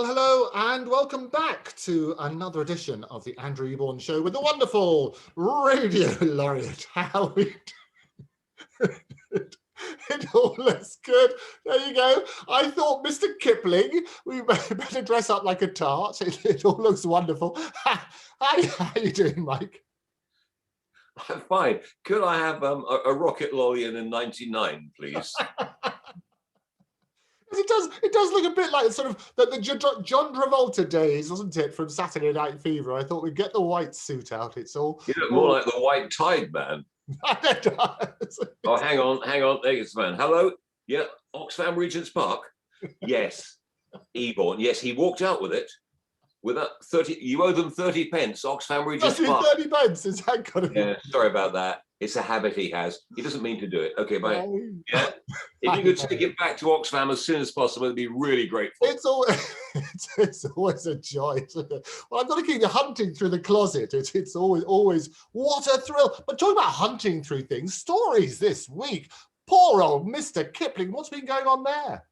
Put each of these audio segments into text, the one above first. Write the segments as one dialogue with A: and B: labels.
A: Well, hello and welcome back to another edition of the Andrew Eborn Show with the wonderful Radio Laureate. How are we doing? It all looks good. There you go. I thought, Mr. Kipling, we better dress up like a tart. It all looks wonderful. Hi, how are you doing, Mike?
B: I'm fine. Could I have a rocket lolly in 99, please?
A: It does look a bit like sort of the John Travolta days, wasn't it, from Saturday Night Fever? I thought we'd get the white suit out. It's all...
B: You look more like the White Tide Man.
A: It does.
B: Oh, hang on. There's the man. Hello? Yeah, Oxfam Regent's Park? Yes. Eborn. Yes, he walked out with it. With that 30, you owe them 30 pence, Oxfam Regent's Park.
A: 30 pence, is that got to be?
B: Yeah, sorry about that. It's a habit he has. He doesn't mean to do it. Okay, bye. Yeah. If you could take it back to Oxfam as soon as possible, it'd be really grateful.
A: It's always a joy. Well, I'm not looking at hunting through the closet. It's always what a thrill. But talking about hunting through things, stories this week. Poor old Mr. Kipling. What's been going on there?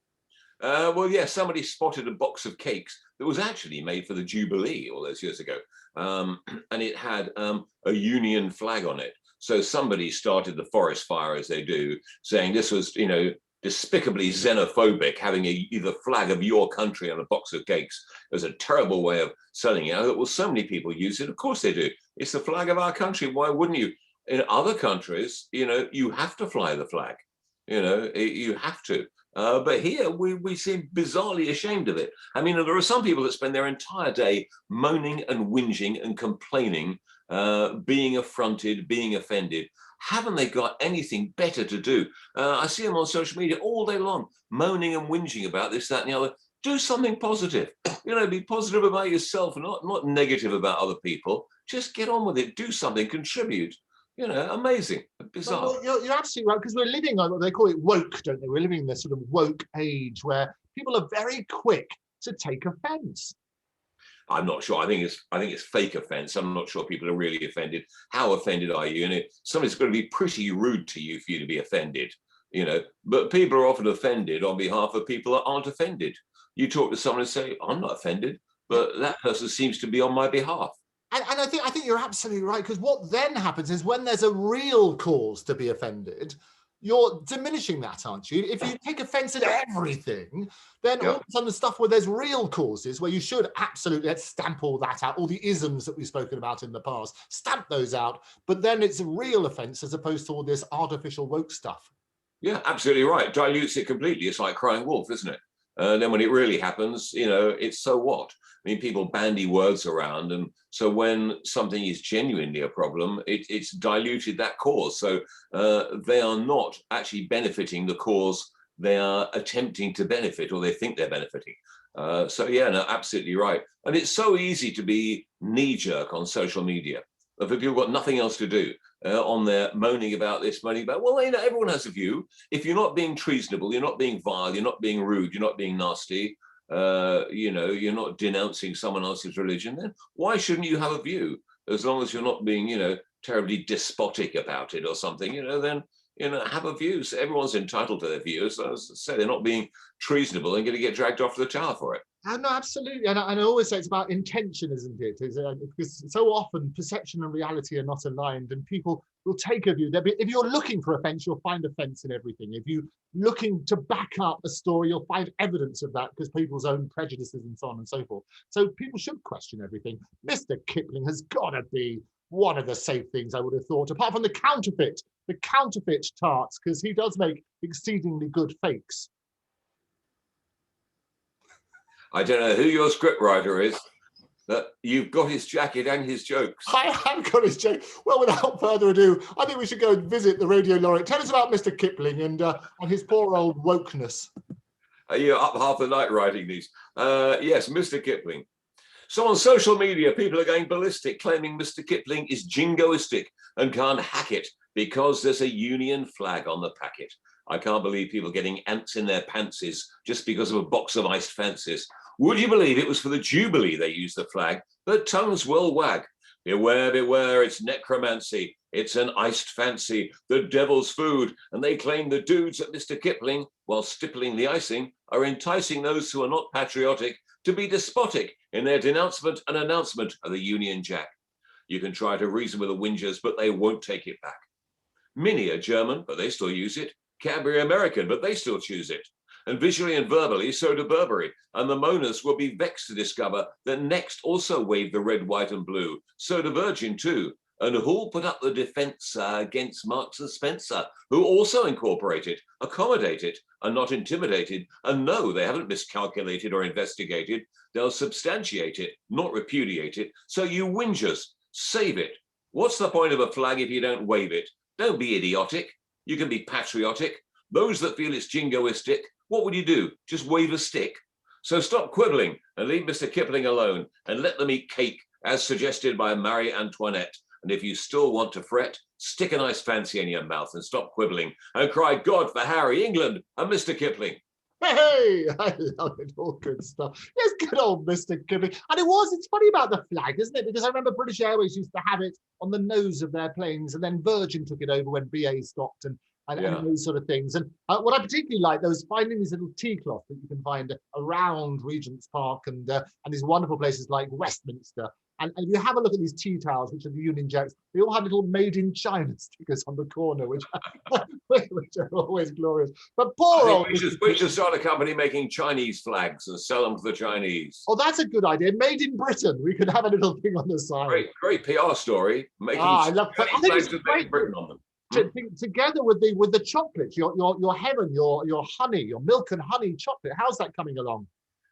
B: Well, yeah, somebody spotted a box of cakes that was actually made for the Jubilee all those years ago. And it had a Union flag on it. So somebody started the forest fire, as they do, saying this was, despicably xenophobic, having the flag of your country on a box of cakes. It was a terrible way of selling it. Well, so many people use it. Of course they do. It's the flag of our country. Why wouldn't you? In other countries, you have to fly the flag. You have to. But here we seem bizarrely ashamed of it. I mean, there are some people that spend their entire day moaning and whinging and complaining, being affronted, being offended. Haven't they got anything better to do? I see them on social media all day long, moaning and whinging about this, that, and the other. Do something positive. Be positive about yourself, not negative about other people. Just get on with it. Do something. Contribute. Amazing, bizarre.
A: Well, you're absolutely right, because we're living on, they call it woke, don't they? We're living in this sort of woke age where people are very quick to take offence.
B: I'm not sure. I think it's fake offence. I'm not sure people are really offended. How offended are you? Somebody's got to be pretty rude to you for you to be offended. But people are often offended on behalf of people that aren't offended. You talk to someone and say, "I'm not offended," but that person seems to be on my behalf.
A: And I think you're absolutely right, because what then happens is when there's a real cause to be offended, you're diminishing that, aren't you? If you take offence at everything, then all of a sudden the stuff where there's real causes, where you should absolutely, let's stamp all that out, all the isms that we've spoken about in the past, stamp those out, but then it's a real offence as opposed to all this artificial woke stuff.
B: Yeah, absolutely right. Dilutes it completely. It's like crying wolf, isn't it? Then when it really happens, it's so what? I mean, people bandy words around, and so when something is genuinely a problem, it's diluted that cause. So they are not actually benefiting the cause they are attempting to benefit, or they think they're benefiting. So yeah, no, absolutely right. And it's so easy to be knee-jerk on social media. If people have got nothing else to do, on there moaning about this, moaning about, well, everyone has a view. If you're not being treasonable, you're not being vile, you're not being rude, you're not being nasty, you're not denouncing someone else's religion, then why shouldn't you have a view? As long as you're not being, terribly despotic about it or something, then, have a view. So everyone's entitled to their views. So as I say, they're not being treasonable and going to get dragged off the tower for it.
A: No, absolutely. And I always say it's about intention, isn't it? Because so often perception and reality are not aligned, and people will take a view. If you're looking for offence, you'll find offence in everything. If you're looking to back up a story, you'll find evidence of that, because people's own prejudices and so on and so forth. So people should question everything. Mr. Kipling has got to be one of the safe things, I would have thought, apart from the counterfeit tarts, because he does make exceedingly good fakes.
B: I don't know who your scriptwriter is, but you've got his jacket and his jokes.
A: I have got his joke. Well, without further ado, I think we should go and visit the Radio Laureate. Tell us about Mr. Kipling and his poor old wokeness.
B: You're up half the night writing these. Yes, Mr. Kipling. So on social media, people are going ballistic, claiming Mr. Kipling is jingoistic and can't hack it because there's a Union flag on the packet. I can't believe people getting ants in their pantses just because of a box of iced fancies. Would you believe it was for the Jubilee they used the flag? But tongues will wag. Beware, beware, it's necromancy. It's an iced fancy, the devil's food. And they claim the dudes at Mr. Kipling, while stippling the icing, are enticing those who are not patriotic to be despotic in their denouncement and announcement of the Union Jack. You can try to reason with the whingers, but they won't take it back. Mini are German, but they still use it. Cadbury American, but they still choose it. And visually and verbally, so do Burberry. And the moaners will be vexed to discover that Next also waved the red, white and blue. So do Virgin too. And who'll put up the defence against Marks and Spencer, who also incorporate it, accommodate it, are not intimidated, and no, they haven't miscalculated or investigated. They'll substantiate it, not repudiate it. So you whingers, save it. What's the point of a flag if you don't wave it? Don't be idiotic. You can be patriotic. Those that feel it's jingoistic, what would you do? Just wave a stick? So stop quibbling and leave Mr. Kipling alone and let them eat cake, as suggested by Marie Antoinette. And if you still want to fret, stick a nice fancy in your mouth and stop quibbling and cry God for Harry, England, and Mr. Kipling.
A: Hey, I love it. All good stuff. Yes, good old Mr. Kipling. And it's funny about the flag, isn't it? Because I remember British Airways used to have it on the nose of their planes, and then Virgin took it over when BA stopped and those sort of things. And what I particularly like, though, is finding these little tea cloths that you can find around Regent's Park and these wonderful places like Westminster. And if you have a look at these tea towels, which are the Union Jacks, they all have little made in China stickers on the corner, which are always glorious. But poor old...
B: We should start a company making Chinese flags and sell them to the Chinese.
A: Oh, that's a good idea. Made in Britain. We could have a little thing on the side.
B: Great PR story. Making
A: I love it. I think
B: flags
A: it's
B: with
A: great.
B: Britain on them.
A: Together with the chocolates, your heaven, your honey, your milk and honey chocolate. How's that coming along?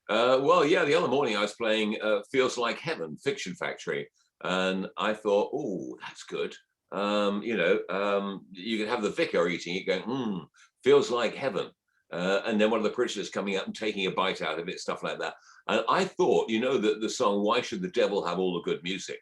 B: Well, yeah, the other morning I was playing Feels Like Heaven, Fiction Factory, and I thought, oh, that's good. You can have the vicar eating it going, feels like heaven. And then one of the parishioners coming up and taking a bite out of it, stuff like that. And I thought, the song, Why Should the Devil Have All the Good Music?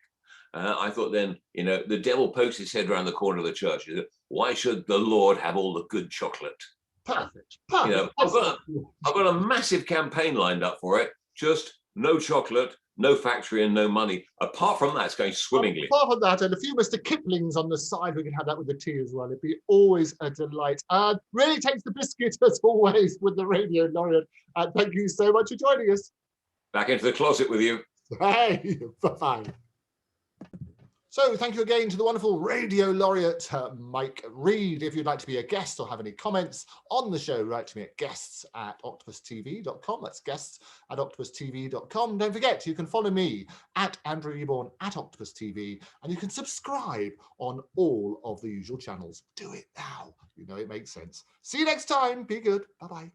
B: I thought then, the devil pokes his head around the corner of the church. Why should the Lord have all the good chocolate?
A: Perfect.
B: I've got a massive campaign lined up for it. Just no chocolate, no factory, and no money. Apart from that, it's going swimmingly.
A: Apart from that, and a few Mr. Kiplings on the side, we can have that with the tea as well. It'd be always a delight. Really takes the biscuit as always with the Radio Laureate. Thank you so much for joining us.
B: Back into the closet with you.
A: Hey, bye-bye. So thank you again to the wonderful Radio Laureate, Mike Read. If you'd like to be a guest or have any comments on the show, write to me at guests@octopustv.com. That's guests@octopustv.com. Don't forget, you can follow me at Andrew Eborn at octopustv, and you can subscribe on all of the usual channels. Do it now. It makes sense. See you next time. Be good. Bye-bye.